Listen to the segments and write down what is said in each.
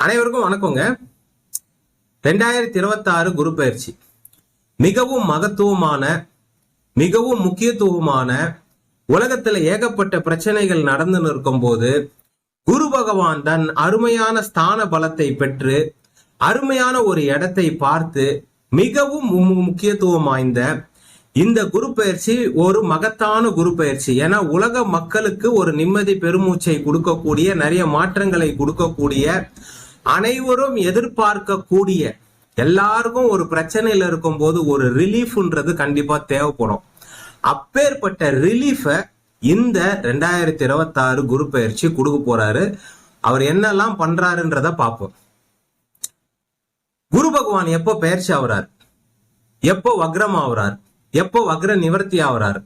அனைவருக்கும் வணக்கங்க. 2026 குரு பயிற்சி மிகவும் மகத்துவமான, மிகவும் முக்கியத்துவமான, உலகத்துல ஏகப்பட்ட பிரச்சனைகள் நடந்து நிற்கும் போது குரு பகவான் தன் அருமையான ஸ்தான பலத்தை பெற்று அருமையான ஒரு இடத்தை பார்த்து மிகவும் முக்கியத்துவம் வாய்ந்த இந்த குரு பயிற்சி ஒரு மகத்தான குரு பயிற்சி. ஏன்னா உலக மக்களுக்கு ஒரு நிம்மதி பெருமூச்சை கொடுக்கக்கூடிய, நிறைய மாற்றங்களை கொடுக்கக்கூடிய, அனைவரும் எதிர்பார்க்கக்கூடிய, எல்லாருக்கும் ஒரு பிரச்சனையில இருக்கும் போது ஒரு ரிலீஃப்ன்றது கண்டிப்பா தேவைப்படும். அப்பேற்பட்ட ரிலீஃப இந்த 2026 குரு பயிற்சி கொடுக்க போறாரு. அவர் என்னெல்லாம் பண்றாருன்றத பார்ப்போம். குரு பகவான் எப்போ பயிற்சி ஆகுறார், எப்போ வக்ரம் ஆகுறார், எப்போ வக்ர நிவர்த்தி ஆகுறார்,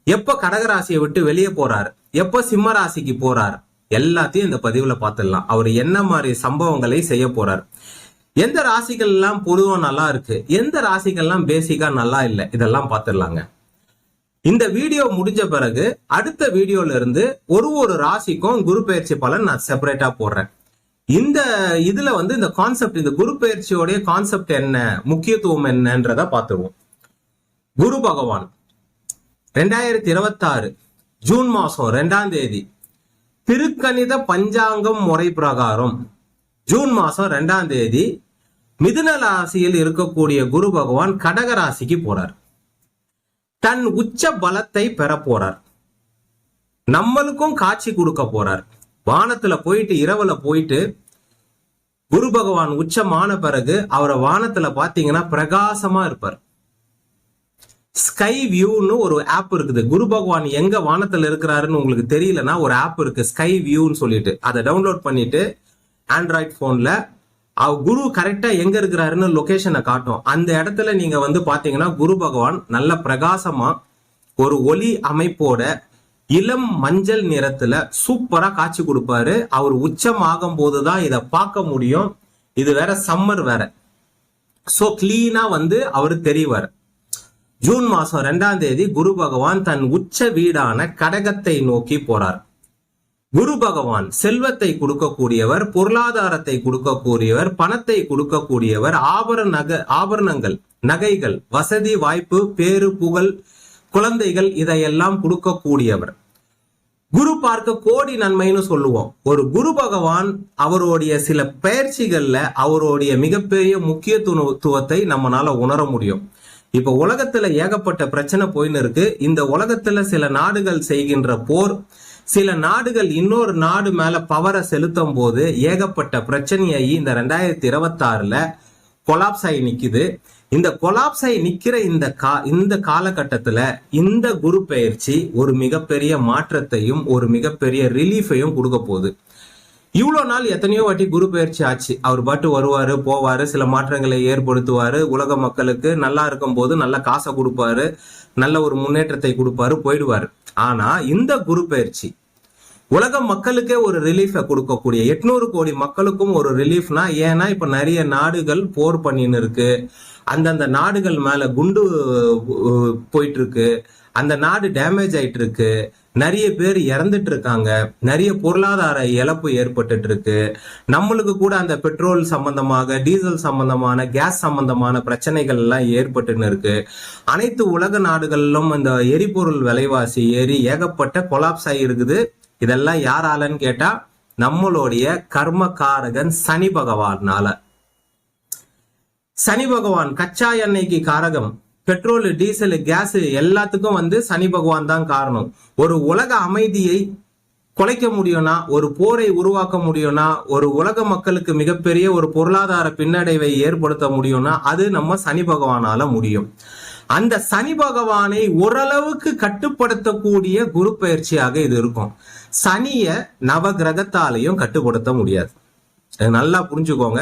எப்போ கடகராசியை விட்டு வெளியே போறார், எப்போ சிம்ம ராசிக்கு போறார், எல்லாத்தையும் இந்த பதிவுல பார்த்துடலாம். அவர் என்ன மாதிரி சம்பவங்களை செய்ய போறார், எந்த ராசிகள் எல்லாம் பொதுவா நல்லா இருக்கு, எந்த ராசிகள் எல்லாம் பேசிக்கா நல்லா இல்லை, இதெல்லாம் பார்த்துடலாங்க. இந்த வீடியோ முடிஞ்ச பிறகு அடுத்த வீடியோல இருந்து ஒரு ராசிக்கும் குரு பயிற்சி பலன் நான் செப்பரேட்டா போடுறேன். இந்த இதுல இந்த கான்செப்ட், இந்த குரு பயிற்சியோடைய கான்செப்ட் என்ன, முக்கியத்துவம் என்னன்றத பார்த்துருவோம். குரு பகவான் 2026 ஜூன் மாசம் 2ஆம் தேதி திருக்கணித பஞ்சாங்கம் முறை பிரகாரம் ஜூன் மாசம் 2ஆம் தேதி மிதுன ராசியில் இருக்கக்கூடிய குரு பகவான் கடக ராசிக்கு போறார். தன் உச்ச பலத்தை பெற போறார். நம்மளுக்கும் காட்சி கொடுக்க போறார். வானத்துல போயிட்டு, இரவுல போயிட்டு குரு பகவான் உச்சமான பிறகு அவரை வானத்துல பாத்தீங்கன்னா பிரகாசமா இருப்பார். ஸ்கை வியூன்னு ஒரு ஆப் இருக்குது. குரு பகவான் எங்க வானத்துல இருக்கிறாருன்னு உங்களுக்கு தெரியலன்னா ஒரு ஆப் இருக்கு, ஸ்கை வியூன்னு சொல்லிட்டு. அதை டவுன்லோட் பண்ணிட்டு ஆண்ட்ராய்ட் போன்ல குரு கரெக்டா எங்க இருக்கிறாருன்னு லொகேஷனை காட்டும். அந்த இடத்துல நீங்க பாத்தீங்கன்னா குரு பகவான் நல்ல பிரகாசமா ஒரு ஒளி அமைப்போட இளம் மஞ்சள் நிறத்துல சூப்பரா காட்சி கொடுப்பாரு. அவர் உச்சம் ஆகும் போதுதான் இதை பார்க்க முடியும். இது வேற சம்மர் வேற, சோ கிளீனா அவரு தெரிவார். ஜூன் மாசம் 2ஆம் தேதி குரு பகவான் தன் உச்ச வீடான கடகத்தை நோக்கி போறார். குரு பகவான் செல்வத்தை கொடுக்கக்கூடியவர், பொருளாதாரத்தை கொடுக்கக்கூடியவர், பணத்தை கொடுக்கக்கூடியவர், ஆபரணங்கள், நகைகள், வசதி வாய்ப்பு, பேரு புகழ், குழந்தைகள், இதையெல்லாம் கொடுக்கக்கூடியவர். குரு பார்க்க கோடி நன்மைன்னு சொல்லுவோம். ஒரு குரு பகவான் அவருடைய சில பயிற்சிகள்ல அவருடைய மிகப்பெரிய முக்கியத்துவத்தை நம்மளால உணர முடியும். இப்ப உலகத்துல ஏகப்பட்ட பிரச்சனை போயின்னு இருக்கு. இந்த உலகத்துல சில நாடுகள் செய்கின்ற போர், சில நாடுகள் இன்னொரு நாடு மேல பவரை செலுத்தும் போது ஏகப்பட்ட பிரச்சனையாகி இந்த 2026ல கொலாப்ஸ் ஆகி நிக்குது. இந்த கொலாப்ஸ் ஆகி நிக்கிற இந்த காலகட்டத்துல இந்த குரு பயிற்சி ஒரு மிகப்பெரிய மாற்றத்தையும் ஒரு மிகப்பெரிய ரிலீஃபையும் கொடுக்க போகுது. இவ்வளவு நாள் எத்தனையோ வாட்டி குரு பயிற்சி ஆச்சு. அவர் பாட்டு வருவாரு, போவாரு, சில மாற்றங்களை ஏற்படுத்துவாரு, உலக மக்களுக்கு நல்லா இருக்கும் போது நல்ல காசை கொடுப்பாரு, நல்ல ஒரு முன்னேற்றத்தை கொடுப்பாரு, போயிடுவாரு. ஆனா இந்த குரு பயிற்சி உலக மக்களுக்கே ஒரு ரிலீஃபை கொடுக்கக்கூடிய, 800 கோடி மக்களுக்கும் ஒரு ரிலீஃப்னா, ஏன்னா இப்ப நிறைய நாடுகள் போர் பண்ணின்னு இருக்கு, அந்தந்த நாடுகள் மேல குண்டு போயிட்டு இருக்கு, அந்த நாடு டேமேஜ் ஆயிட்டு இருக்கு, நிறைய பேர் இறந்துட்டு இருக்காங்க, நிறைய பொருளாதார இழப்பு ஏற்பட்டு இருக்கு. நம்மளுக்கு கூட அந்த பெட்ரோல் சம்பந்தமாக, டீசல் சம்பந்தமான, கேஸ் சம்பந்தமான பிரச்சனைகள் எல்லாம் ஏற்பட்டுன்னு இருக்கு. அனைத்து உலக நாடுகளிலும் இந்த எரிபொருள் விலைவாசி ஏறி ஏகப்பட்ட கொலாப்ஸ் ஆகி இருக்குது. இதெல்லாம் யாராலன்னு கேட்டா நம்மளுடைய கர்மகாரகன் சனி பகவானால. சனி பகவான் கச்சா எண்ணெய்க்கு காரகம், பெட்ரோல், டீசல், கேஸ் எல்லாத்துக்கும் சனி பகவான் தான் காரணம். ஒரு உலக அமைதியை குலைக்க முடியும்னா, ஒரு போரை உருவாக்க முடியும்னா, ஒரு உலக மக்களுக்கு மிகப்பெரிய ஒரு பொருளாதார பின்னடைவை ஏற்படுத்த முடியும்னா அது நம்ம சனி பகவானால முடியும். அந்த சனி பகவானை ஓரளவுக்கு கட்டுப்படுத்தக்கூடிய குரு பயிற்சியாக இது இருக்கும். சனிய நவ கிரகத்தாலையும் கட்டுப்படுத்த முடியாது, நல்லா புரிஞ்சுக்கோங்க.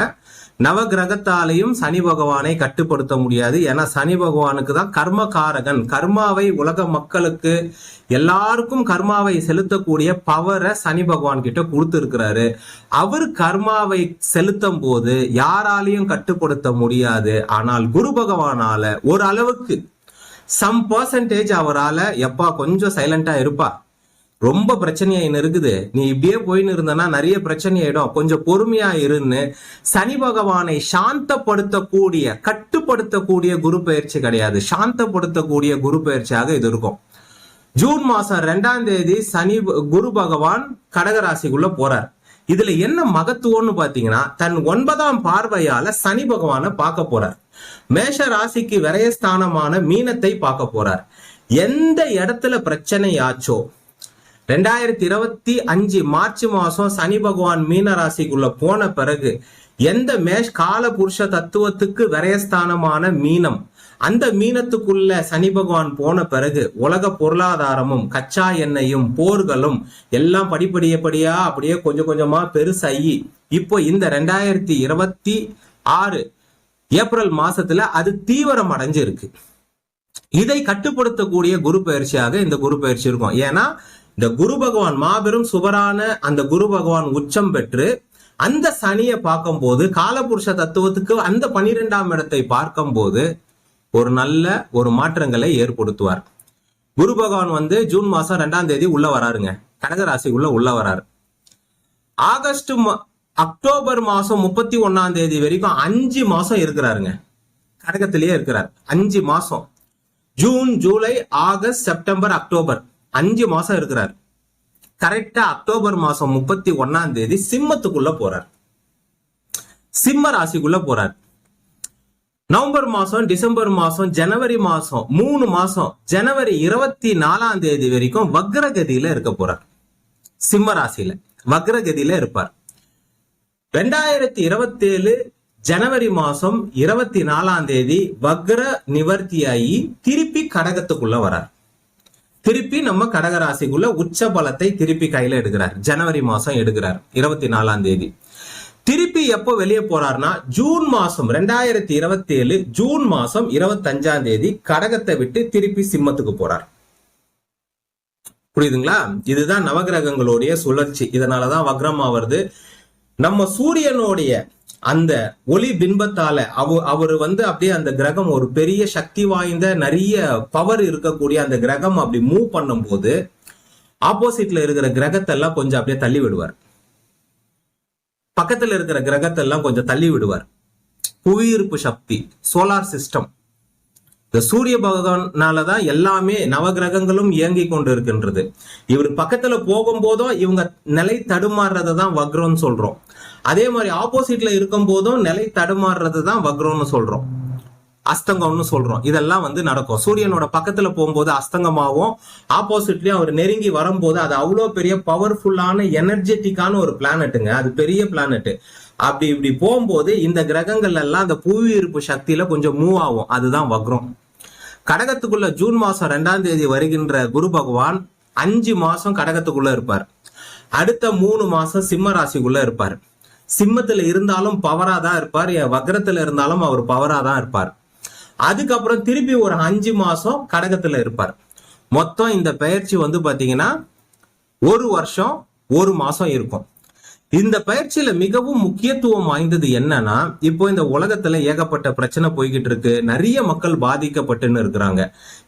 நவ கிரகத்தாலையும் சனி பகவானை கட்டுப்படுத்த முடியாது. ஏன்னா சனி பகவானுக்கு தான் கர்மகாரகன். கர்மாவை உலக மக்களுக்கு எல்லாருக்கும் கர்மாவை செலுத்தக்கூடிய பவரை சனி பகவான் கிட்ட கொடுத்து இருக்கிறாரு. அவர் கர்மாவை செலுத்தும் போது யாராலையும் கட்டுப்படுத்த முடியாது. ஆனால் குரு பகவானால ஒரு அளவுக்கு சம் பர்சன்டேஜ் அவரால் எப்பா கொஞ்சம் சைலண்டா இருப்பா, ரொம்ப பிரச்சனையாயின்னு இருக்குது, நீ இப்படியே போயின்னு இருந்தனா நிறைய பிரச்சனை ஆயிடும், கொஞ்சம் பொறுமையா இருன்னு சனி பகவானை சாந்தப்படுத்தக்கூடிய, கட்டுப்படுத்தக்கூடிய குரு பயிற்சி கிடையாது, சாந்தப்படுத்தக்கூடிய குரு பயிற்சியாக இது இருக்கும். ஜூன் மாசம் 2ஆம் தேதி குரு பகவான் கடகராசிக்குள்ள போறார். இதுல என்ன மகத்துவம்னு பாத்தீங்கன்னா, தன் 9ஆம் பார்வையால சனி பகவானை பார்க்க போறார். மேஷ ராசிக்கு விரயஸ்தானமான மீனத்தை பார்க்க போறார். எந்த இடத்துல பிரச்சனை ஆச்சோ 2025 மார்ச் மாசம் சனி பகவான் மீன ராசிக்குள்ள போன பிறகு எந்த கால புருஷ தத்துவத்துக்கு விரயஸ்தானமான மீனம், அந்த மீனத்துக்குள்ள சனி பகவான் போன பிறகு உலக பொருளாதாரமும் கச்சா எண்ணெயும் போர்களும் எல்லாம் படிப்படியா அப்படியே கொஞ்சம் கொஞ்சமா பெருசாகி இப்போ இந்த 2026 ஏப்ரல் மாசத்துல அது தீவிரம் அடைஞ்சிருக்கு. இதை கட்டுப்படுத்தக்கூடிய குரு பயிற்சியாக இந்த குரு பயிற்சி இருக்கும். ஏன்னா இந்த குரு பகவான் மாபெரும் சுபரான அந்த குரு பகவான் உச்சம் பெற்று அந்த சனியை பார்க்கும் போது காலபுருஷ தத்துவத்துக்கு அந்த 12ஆம் இடத்தை பார்க்கும் போது ஒரு நல்ல ஒரு மாற்றங்களை ஏற்படுத்துவார். குரு பகவான் ஜூன் மாசம் 2ஆம் தேதி உள்ள வராருங்க, கடகராசிக்குள்ள உள்ள வராரு. அக்டோபர் மாசம் 31ஆம் தேதி வரைக்கும் 5 மாசம் இருக்கிறாருங்க, கடகத்திலேயே இருக்கிறார் 5 மாசம். June, July, August, September, October 5 மாசம் இருக்கிறார். கரெக்டா அக்டோபர் மாசம் 31ஆம் தேதி சிம்மத்துக்குள்ள போறார், சிம்ம ராசிக்குள்ள போறார். நவம்பர் மாசம், டிசம்பர் மாசம், ஜனவரி மாசம் 3 மாசம், ஜனவரி 24ஆம் தேதி வரைக்கும் வக்ரகதியில இருக்க போறார். சிம்ம ராசியில வக்ரகதியில இருப்பார். 2027 ஜனவரி மாசம் 24ஆம் தேதி வக்ர நிவர்த்தியாகி திருப்பி கடகத்துக்குள்ள வரார். திருப்பி நம்ம கடகராசிக்குள்ள உச்ச பலத்தை திருப்பி கையில எடுக்கிறார். ஜனவரி மாசம் எடுக்கிறார் 24ஆம் தேதி. திருப்பி எப்போ வெளியே போறார்னா ஜூன் மாசம் 2027 ஜூன் மாசம் 25ஆம் தேதி கடகத்தை விட்டு திருப்பி சிம்மத்துக்கு போறார். புரியுதுங்களா? இதுதான் நவகிரகங்களுடைய சுழற்சி. இதனாலதான் வக்ரமா வருது. நம்ம சூரியனுடைய அந்த ஒளி பின்பத்தால அவரு அப்படியே அந்த கிரகம் ஒரு பெரிய சக்தி வாய்ந்த நிறைய பவர் இருக்கக்கூடிய அந்த கிரகம் அப்படி மூவ் பண்ணும் போது ஆப்போசிட்ல இருக்கிற கிரகத்தை எல்லாம் கொஞ்சம் அப்படியே தள்ளி விடுவார். பக்கத்துல இருக்கிற கிரகத்தை எல்லாம் கொஞ்சம் தள்ளி விடுவார். புவியீர்ப்பு சக்தி, சோலார் சிஸ்டம், இந்த சூரிய பகவானாலதான் எல்லாமே நவகிரகங்களும் இயங்கி கொண்டு இருக்கின்றது. இவர் பக்கத்துல போகும்போதும் இவங்க நிலை தடுமாறுறதை தான் வக்ரம்னு சொல்றோம். அதே மாதிரி ஆப்போசிட்ல இருக்கும் போதும் நிலை தடுமாறுறது தான் வக்ரம்னு சொல்றோம், அஸ்தங்கம்னு சொல்றோம். இதெல்லாம் நடக்கும். சூரியனோட பக்கத்துல போகும்போது அஸ்தங்கமாவும், ஆப்போசிட்லயும் அவர் நெருங்கி வரும்போது அது அவ்வளோ பெரிய பவர்ஃபுல்லான எனர்ஜெட்டிக்கான ஒரு பிளானட்டுங்க, அது பெரிய பிளானட். அப்படி இப்படி போகும்போது இந்த கிரகங்கள் எல்லாம் அந்த புவியீர்ப்பு சக்தியில கொஞ்சம் மூவ் ஆகும், அதுதான் வக்ரம். கடகத்துக்குள்ள ஜூன் மாசம் 2ஆம் தேதி வருகின்ற குரு பகவான் 5 மாசம் கடகத்துக்குள்ள இருப்பார். அடுத்த 3 மாசம் சிம்ம ராசிக்குள்ள இருப்பார். சிம்மத்துல இருந்தாலும் பவரா தான் இருப்பார், வக்ரத்துல இருந்தாலும் அவர் பவரா தான் இருப்பார். அதுக்கப்புறம் திருப்பி ஒரு 5 மாசம் கடகத்துல இருப்பார். மொத்தம் இந்த பயிற்சி பாத்தீங்கன்னா 1 வருஷம் 1 மாசம் இருக்கும். இந்த பயிற்சியில மிகவும் முக்கியத்துவம் வாய்ந்தது என்னன்னா, இப்போ இந்த உலகத்துல ஏகப்பட்ட பிரச்சனை போய்கிட்டு இருக்கு, நிறைய மக்கள் பாதிக்கப்பட்டுன்னு இருக்கிறாங்க.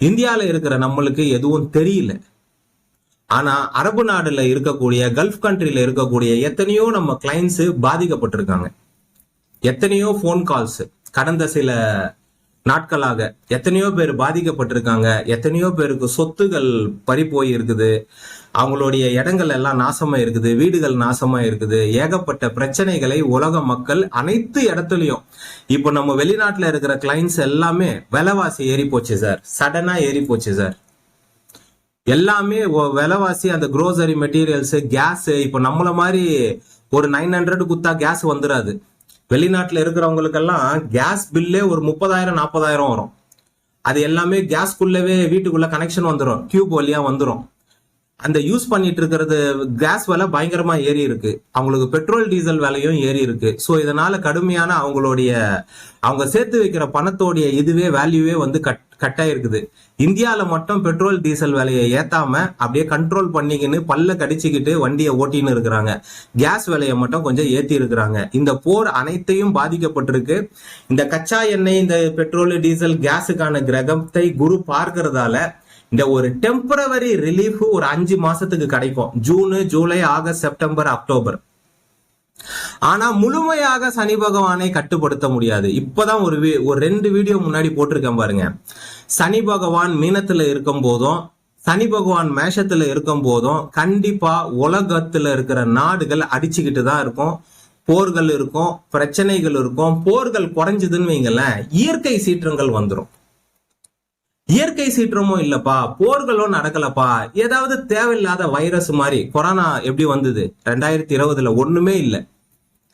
இந்தியால இருக்கிற நம்மளுக்கு எதுவும் தெரியல. ஆனா அரபு நாடுல இருக்கக்கூடிய, கல்ஃப் கண்ட்ரில இருக்கக்கூடிய எத்தனையோ நம்ம கிளைண்ட்ஸ் பாதிக்கப்பட்டிருக்காங்க. எத்தனையோ போன் கால்ஸ் கடந்த சில நாட்களாக எத்தனையோ பேர் பாதிக்கப்பட்டிருக்காங்க. எத்தனையோ பேருக்கு சொத்துகள் பறி போய் இருக்குது, அவங்களுடைய இடங்கள் எல்லாம் நாசமா இருக்குது, வீடுகள் நாசமா இருக்குது. ஏகப்பட்ட பிரச்சனைகளை உலக மக்கள் அனைத்து இடத்துலயும், இப்போ நம்ம வெளிநாட்டுல இருக்கிற கிளைண்ட்ஸ் எல்லாமே விலைவாசி ஏறி போச்சு சார், சடனா ஏறி போச்சு சார். எல்லாமே விலைவாசி, அந்த குரோசரி மெட்டீரியல்ஸ், கேஸ், இப்போ நம்மள மாதிரி ஒரு 900 குத்தா கேஸ் வந்துடாது. வெளிநாட்டுல இருக்கிறவங்களுக்கெல்லாம் கேஸ் பில்லே ஒரு 30,000-40,000 வரும். அது எல்லாமே கேஸ்குள்ளவே வீட்டுக்குள்ள கனெக்ஷன் வந்துடும், டியூப் வழியா வந்துடும். அந்த யூஸ் பண்ணிட்டு இருக்கிறது கேஸ் விலை பயங்கரமா ஏறி இருக்கு. அவங்களுக்கு பெட்ரோல் டீசல் விலையும் ஏறி இருக்கு. ஸோ இதனால கடுமையான அவங்க சேர்த்து வைக்கிற பணத்தோடைய இதுவே வேல்யூவே கட்டாயிருக்குது. இந்தியாவில மட்டும் பெட்ரோல் டீசல் விலையை ஏத்தாம அப்படியே கண்ட்ரோல் பண்ணிக்கின்னு பல்ல கடிச்சுக்கிட்டு வண்டியை ஓட்டின்னு இருக்கிறாங்க. கேஸ் விலையை மட்டும் கொஞ்சம் ஏத்தி இருக்கிறாங்க. இந்த போர் அனைத்தையும் பாதிக்கப்பட்டிருக்கு. இந்த கச்சா எண்ணெய், இந்த பெட்ரோல் டீசல் கேஸுக்கான கிரகத்தை குரு பார்க்கறதால இந்த ஒரு டெம்பரவரி ரிலீஃப் ஒரு 5 மாசத்துக்கு கிடைக்கும். June, July, August, September, October. ஆனா முழுமையாக சனி பகவானை கட்டுப்படுத்த முடியாது. இப்பதான் ஒரு 2 வீடியோ முன்னாடி போட்டிருக்கேன் பாருங்க. சனி பகவான் மீனத்துல இருக்கும் போதும் சனி பகவான் மேஷத்துல இருக்கும் போதும் கண்டிப்பா உலகத்துல இருக்கிற நாடுகள் அடிச்சுக்கிட்டு தான் இருக்கும். போர்கள் இருக்கும், பிரச்சனைகள் இருக்கும். போர்கள் குறைஞ்சதுன்னு வைங்களேன், இயற்கை சீற்றங்கள் வந்துடும். இயற்கை சீற்றமும் இல்லப்பா, போர்களும் நடக்கலப்பா, ஏதாவது தேவையில்லாத வைரஸ் மாதிரி கொரோனா எப்படி வந்தது 2020 ஒண்ணுமே இல்லை.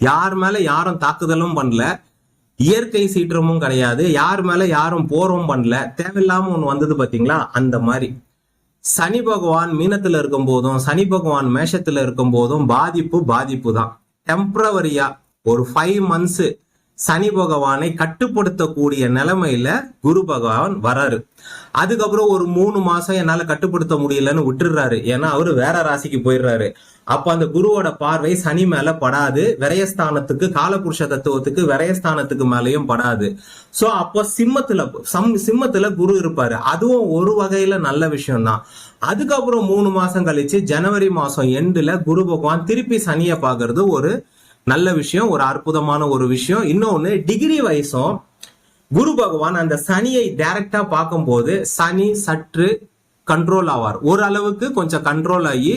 யார் மேல யாரும் தாக்குதலும் பண்ணல, இயற்கை சீற்றமும் கிடையாது, யார் மேல யாரும் போரும் பண்ணல, தேவையில்லாம ஒண்ணு வந்தது பாத்தீங்களா, அந்த மாதிரி. சனி பகவான் மீனத்துல இருக்கும் போதும் சனி பகவான் மேஷத்துல இருக்கும் போதும் பாதிப்பு தான். டெம்பரவரியா ஒரு 5 months சனி பகவானை கட்டுப்படுத்தக்கூடிய நிலைமையில குரு பகவான் வராரு. அதுக்கப்புறம் ஒரு 3 மாசம் என்னால கட்டுப்படுத்த முடியலன்னு விட்டுறாரு. ஏன்னா அவரு வேற ராசிக்கு போயிடுறாரு. அப்ப அந்த குருவோட பார்வை சனி மேல படாது, விரயஸ்தானத்துக்கு, காலபுருஷ தத்துவத்துக்கு விரயஸ்தானத்துக்கு மேலயும் படாது. சோ அப்போ சிம்மத்துல குரு இருப்பாரு. அதுவும் ஒரு வகையில நல்ல விஷயம் தான். அதுக்கப்புறம் 3 மாசம் கழிச்சு ஜனவரி மாசம் எண்டுல குரு பகவான் திருப்பி சனியை பாக்குறது ஒரு நல்ல விஷயம், ஒரு அற்புதமான ஒரு விஷயம். இன்னொன்னு, டிகிரி வயசும் குரு பகவான் அந்த சனியை டைரக்டா பார்க்கும்போது சனி சற்று கண்ட்ரோல் ஆவார். ஓரளவுக்கு கொஞ்சம் கண்ட்ரோல் ஆகி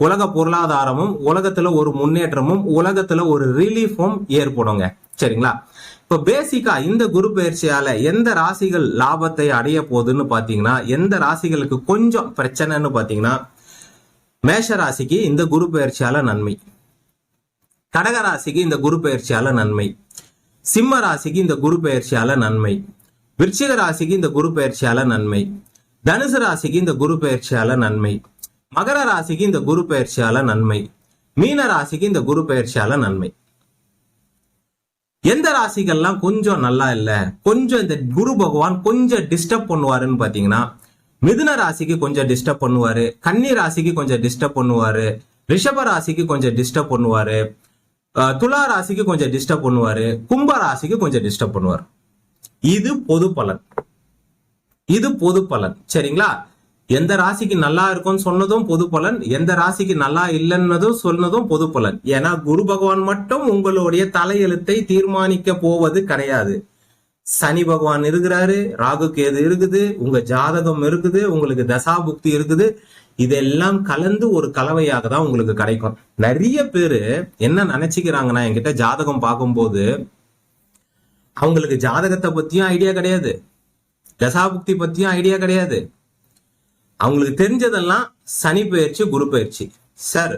உலக பொருளாதாரமும் உலகத்துல ஒரு முன்னேற்றமும் உலகத்துல ஒரு ரிலீஃபும் ஏற்படுங்க. சரிங்களா? இப்ப பேசிக்கா இந்த குரு பயிற்சியால எந்த ராசிகள் லாபத்தை அடைய போகுதுன்னு பாத்தீங்கன்னா, எந்த ராசிகளுக்கு கொஞ்சம் பிரச்சனைன்னு பாத்தீங்கன்னா, மேஷ ராசிக்கு இந்த குரு பயிற்சியால நன்மை, கடக ராசிக்கு இந்த குரு பயிற்சியால நன்மை, சிம்ம ராசிக்கு இந்த குரு பயிற்சியால நன்மை, விருச்சிக ராசிக்கு இந்த குரு பயிற்சியால நன்மை, தனுசு ராசிக்கு இந்த குரு பயிற்சியால நன்மை, மகர ராசிக்கு இந்த குரு பயிற்சியால நன்மை, மீன ராசிக்கு இந்த குரு பயிற்சியால நன்மை. எந்த ராசிகள்லாம் கொஞ்சம் நல்லா இல்ல, கொஞ்சம் இந்த குரு பகவான் கொஞ்சம் டிஸ்டர்ப் பண்ணுவாருன்னு பாத்தீங்கன்னா, மிதுன ராசிக்கு கொஞ்சம் டிஸ்டர்ப் பண்ணுவாரு, கன்னி ராசிக்கு கொஞ்சம் டிஸ்டர்ப் பண்ணுவாரு, ரிஷப ராசிக்கு கொஞ்சம் டிஸ்டர்ப் பண்ணுவாரு, துலா ராசிக்கு கொஞ்சம் டிஸ்டர்ப் பண்ணுவாரு, கும்ப ராசிக்கு கொஞ்சம் டிஸ்டர்ப் பண்ணுவார். இது பொது பலன், இது பொது பலன். சரிங்களா? எந்த ராசிக்கு நல்லா இருக்கும்னு சொன்னதும் பொது பலன், எந்த ராசிக்கு நல்லா இல்லைன்னதும் சொன்னதும் பொது பலன். ஏன்னா குரு பகவான் மட்டும் உங்களுடைய தலையெழுத்தை தீர்மானிக்க போவது கிடையாது. சனி பகவான் இருக்கிறாரு, ராகு கேது இருக்குது, உங்க ஜாதகம் இருக்குது, உங்களுக்கு தசாபுக்தி இருக்குது. இதெல்லாம் கலந்து ஒரு கலவையாக தான் உங்களுக்கு கிடைக்கும். நிறைய பேரு என்ன நினைச்சுக்கிறாங்கன்னா, என்கிட்ட ஜாதகம் பார்க்கும்போது அவங்களுக்கு ஜாதகத்தை பத்தியும் ஐடியா கிடையாது, தசாபுக்தி பத்தியும் ஐடியா கிடையாது. அவங்களுக்கு தெரிஞ்சதெல்லாம் சனி பயிற்சி, குரு பயிற்சி. சார்,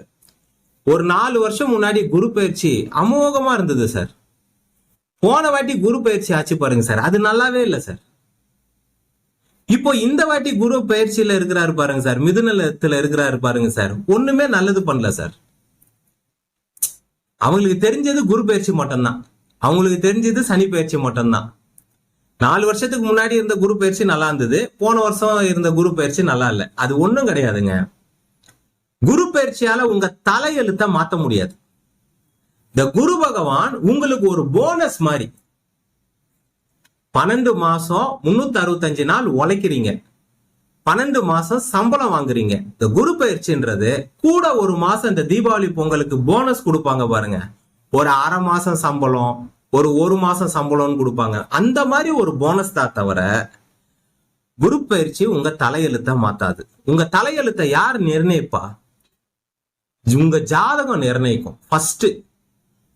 ஒரு 4 வருஷம் முன்னாடி குரு பயிற்சி அமோகமா இருந்தது சார். போன வாட்டி குரு பயிற்சி ஆச்சு பாருங்க சார், அது நல்லாவே இல்லை சார். இப்போ இந்த வாட்டி குரு பயிற்சியில இருக்கிறாரு பாருங்க சார், மிதுனத்துல இருக்கிறாரு பாருங்க சார், ஒண்ணுமே நல்லது பண்ணல சார். அவங்களுக்கு தெரிஞ்சது குரு பயிற்சி மட்டும்தான், அவங்களுக்கு தெரிஞ்சது சனி பயிற்சி மட்டும்தான். 4 வருஷத்துக்கு முன்னாடி இருந்த குரு பயிற்சி நல்லா இருந்தது, போன வருஷம் இருந்த குரு பயிற்சி நல்லா இல்ல. அது ஒண்ணும் கிடையாதுங்க. குரு பயிற்சியால உங்க தலையெழுத்த மாத்த முடியாது. இந்த குரு பகவான் உங்களுக்கு ஒரு போனஸ் மாதிரி. 12 மாசம் 365 நாள் உழைக்கிறீங்க, 12 மாசம் சம்பளம் வாங்குறீங்க. இந்த குரு பயிற்சின்றது கூட ஒரு மாசம் இந்த தீபாவளி பொங்கலுக்கு போனஸ் கொடுப்பாங்க பாருங்க, ஒரு அரை மாசம் சம்பளம், ஒரு மாசம் சம்பளம்னு கொடுப்பாங்க. அந்த மாதிரி ஒரு போனஸ் தான் தவிர குரு பயிற்சி உங்க தலையெழுத்த மாத்தாது. உங்க தலையெழுத்த யார் நிர்ணயிப்பா? உங்க ஜாதகம் நிர்ணயிக்கும் ஃபர்ஸ்ட்.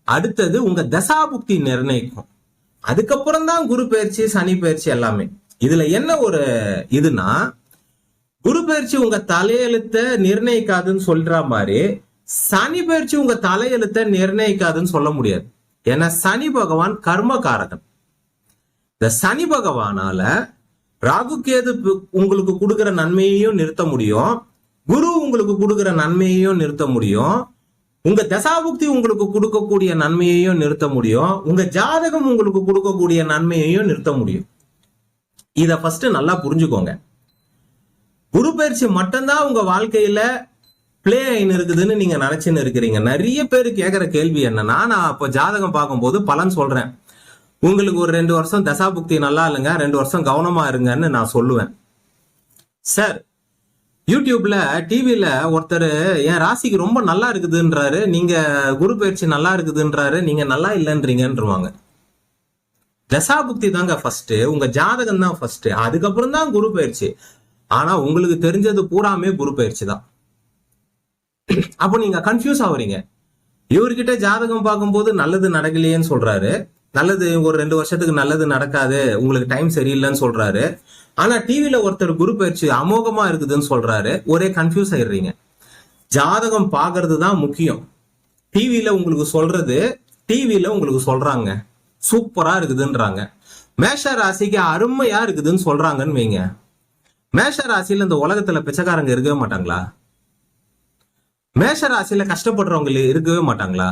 அடுத்தது உங்க தசாபுக்தி நிர்ணயிக்கும். அதுக்கப்புறம் தான் குரு பயிற்சி, சனி பயிற்சி எல்லாமே. இதுல என்ன ஒரு இதுனா, குரு பயிற்சி உங்க தலையெழுத்த நிர்ணயிக்காதுன்னு சொல்ற மாதிரி சனி பயிற்சி உங்க தலையெழுத்த நிர்ணயிக்காதுன்னு சொல்ல முடியாது. ஏன்னா சனி பகவான் கர்மகாரகன். இந்த சனி பகவானால ராகு கேது உங்களுக்கு கொடுக்கிற நன்மையையும் நிறுத்த முடியும், குரு உங்களுக்கு கொடுக்கிற நன்மையையும் நிறுத்த முடியும், உங்க தசாபுக்தி உங்களுக்கு கொடுக்கக்கூடிய நன்மையையும் நிறுத்த முடியும், உங்க ஜாதகம் உங்களுக்கு கொடுக்கக்கூடிய நன்மையையும் நிறுத்த முடியும். இத ஃபர்ஸ்ட் நல்லா புரிஞ்சுக்கோங்க. குரு பயிற்சி மட்டும்தான் உங்க வாழ்க்கையில பிளே ஆயின் இருக்குதுன்னு நீங்க நினைச்சுன்னு இருக்கிறீங்க. நிறைய பேர் கேட்கிற கேள்வி என்னன்னா, நான் அப்ப ஜாதகம் பார்க்கும்போது பலன் சொல்றேன், உங்களுக்கு ஒரு 2 வருஷம் தசாபுக்தி நல்லா இல்லைங்க, 2 வருஷம் கவனமா இருங்கன்னு நான் சொல்லுவேன். சார், யூடியூப்ல டிவில ஒருத்தர் என் ராசிக்கு ரொம்ப நல்லா இருக்குதுன்றாரு, நீங்க குரு பயிற்சி நல்லா இருக்குதுன்றாரு, நீங்க நல்லா இல்லைன்றீங்கன்றுவாங்க. தசாபுக்தி தாங்க ஃபர்ஸ்ட், உங்க ஜாதகம் தான் ஃபர்ஸ்ட், அதுக்கப்புறம் தான் குரு பயிற்சி. ஆனா உங்களுக்கு தெரிஞ்சது பூராமே குரு பயிற்சி தான். அப்போ நீங்க கன்ஃபியூஸ் ஆகுறீங்க. இவர்கிட்ட ஜாதகம் பார்க்கும்போது நல்லது நடக்கலையேன்னு சொல்றாரு, நல்லது ஒரு 2 வருஷத்துக்கு நல்லது நடக்காது, உங்களுக்கு டைம் சரியில்லைன்னு சொல்றாரு. ஆனா டிவில ஒருத்தர் குரு பயிற்சி அமோகமா இருக்குதுன்னு சொல்றாரு, ஒரே கன்ஃபியூஸ் ஆயிடுறீங்க. ஜாதகம் பாக்குறது தான் முக்கியம். டிவில உங்களுக்கு சொல்றது, டிவில உங்களுக்கு சொல்றாங்க சூப்பரா இருக்குதுன்றாங்க, மேஷ ராசிக்கு அருமையா இருக்குதுன்னு சொல்றாங்கன்னு வைங்க. மேஷ ராசியில இந்த உலகத்துல பிச்சைக்காரங்க இருக்கவே மாட்டாங்களா? மேஷ ராசியில கஷ்டப்படுறவங்க இருக்கவே மாட்டாங்களா?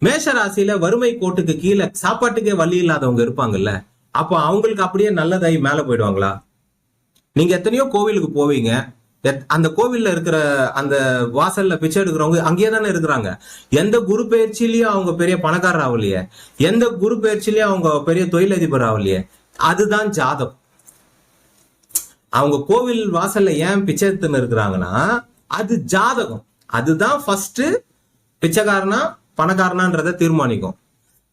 மேஷ ராசியில வறுமை கோட்டுக்கு கீழே சாப்பாட்டுக்கே வழி இல்லாதவங்க இருப்பாங்கல்ல, அப்போ அவங்களுக்கு அப்படியே நல்லதாகி மேல போயிடுவாங்களா? நீங்க எத்தனையோ கோவிலுக்கு போவீங்க, அந்த கோவில்ல இருக்கிற அந்த வாசல்ல பிச்சை எடுக்கிறவங்க அங்கேயே தானே இருக்கிறாங்க. எந்த குரு பயிற்சியிலயும் அவங்க பெரிய பணக்காரர் ஆகலையே, எந்த குரு பயிற்சியிலயும் அவங்க பெரிய தொழிலதிபர் ஆகலையே. அதுதான் ஜாதகம். அவங்க கோவில் வாசல்ல ஏன் பிச்சை எடுத்துன்னு இருக்கிறாங்கன்னா அது ஜாதகம். அதுதான் ஃபர்ஸ்ட் பிச்சைக்காரனா பணக்காரனான்றத தீர்மானிக்கும்.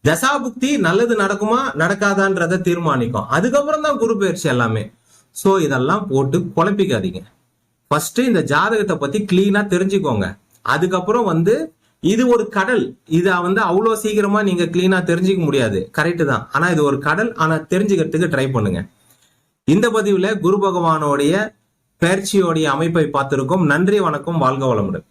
தசாபுக்தி நல்லது நடக்குமா நடக்காதான்றத தீர்மானிக்கும். அதுக்கப்புறம் தான் குரு பயிற்சி எல்லாமே. சோ இதெல்லாம் போட்டு குழப்பிக்காதீங்க. ஃபர்ஸ்ட் இந்த ஜாதகத்தை பத்தி கிளீனா தெரிஞ்சுக்கோங்க. அதுக்கப்புறம் இது ஒரு கடல், இத அவ்வளவு சீக்கிரமா நீங்க கிளீனா தெரிஞ்சுக்க முடியாது, கரெக்ட் தான். ஆனா இது ஒரு கடல், ஆனா தெரிஞ்சுக்கிறதுக்கு ட்ரை பண்ணுங்க. இந்த பதிவுல குரு பகவானோடைய பயிற்சியோடைய அமைப்பை பார்த்திருக்கோம். நன்றி, வணக்கம், வாழ்க வளமுடன்.